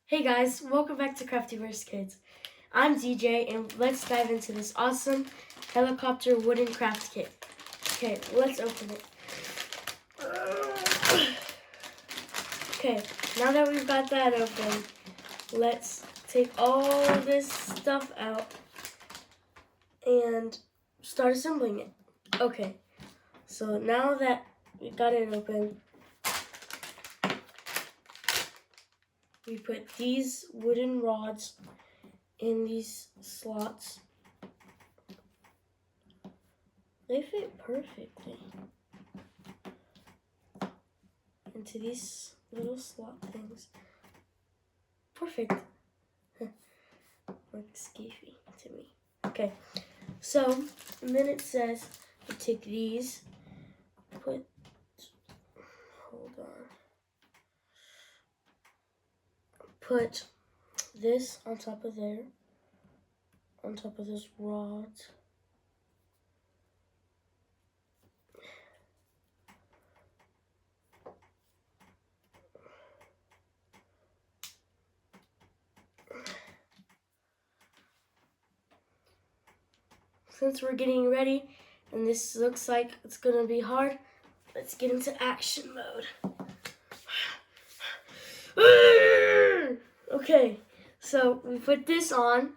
Hey guys, welcome back to Craftiverse Kids. I'm DJ and let's dive into this awesome helicopter wooden craft kit. Okay, let's open it. Okay, now that we've got that open, let's take all this stuff out and start assembling it. Okay, so now that we got it open, we put these wooden rods in these slots. They fit perfectly into these little slot things. Perfect. Looks skeefy to me. Okay, so and then it says to take these, hold on, put this on top of there, on top of this rod. Since we're getting ready, and this looks like it's gonna be hard, let's get into action mode. Okay, so we put this on.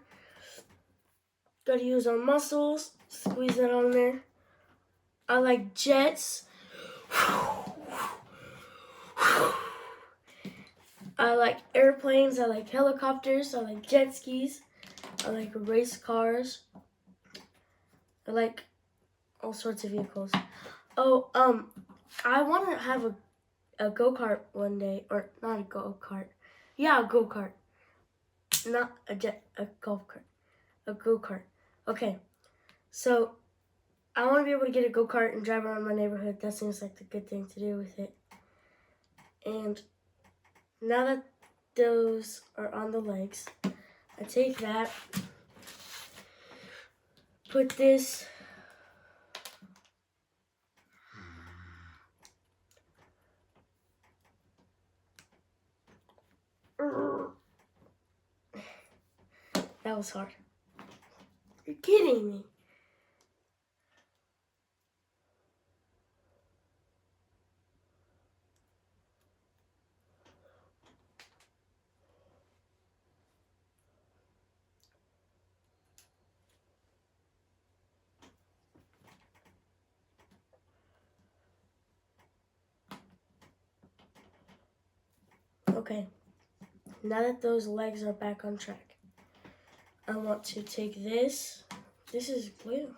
Gotta use our muscles, squeeze it on there. I like jets. I like airplanes, I like helicopters, I like jet skis, I like race cars. I like all sorts of vehicles. Oh, I want to have a go-kart one day, or not a go-kart. Yeah, a go-kart. Not a golf cart. A go-kart. Okay, so I want to be able to get a go-kart and drive around my neighborhood. That seems like the good thing to do with it. And now that those are on the legs, I take that, put this that was hard. You're kidding me. Okay, now that those legs are back on track, I want to take this. This is glue.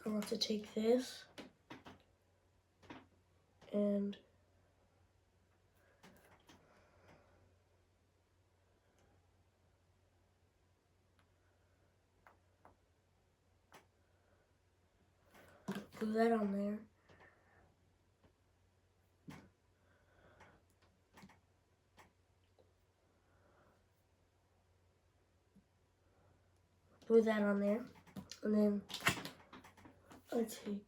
I want to take this and glue that on there. Glue that on there. And then I take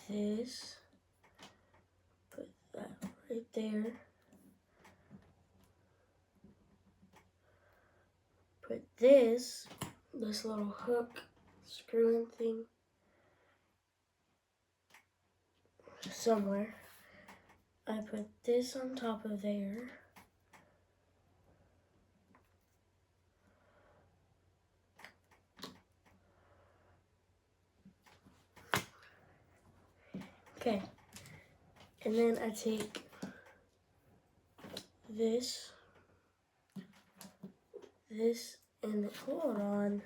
this, put that right there. Put this little hook screw-in thing somewhere. I put this on top of there. Okay, and then I take this, and hold on.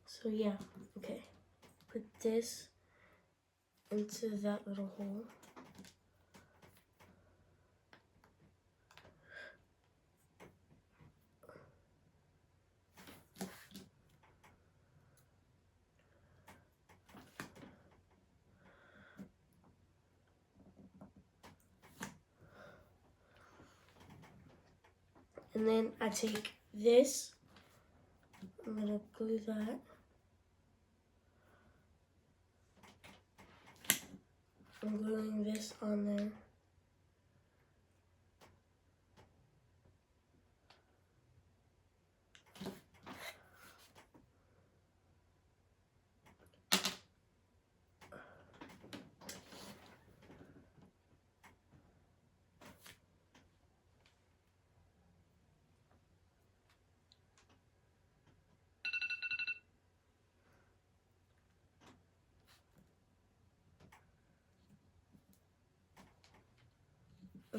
So yeah, okay, put this into that little hole. And then I take this, I'm gonna glue that. I'm gluing this on there.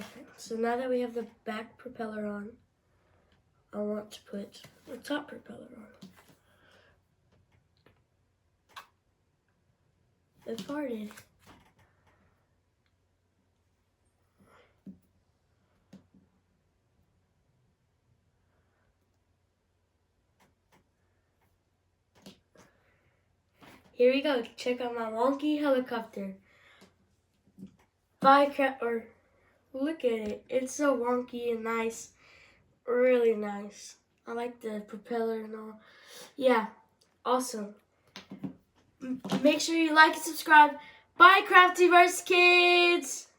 Okay, so now that we have the back propeller on, I want to put the top propeller on. It farted. Here we go. Check out my wonky helicopter. Look at it. It's so wonky and nice. Really nice. I like the propeller and all. Yeah, awesome. Make sure you like and subscribe. Bye, Craftiverse Kids!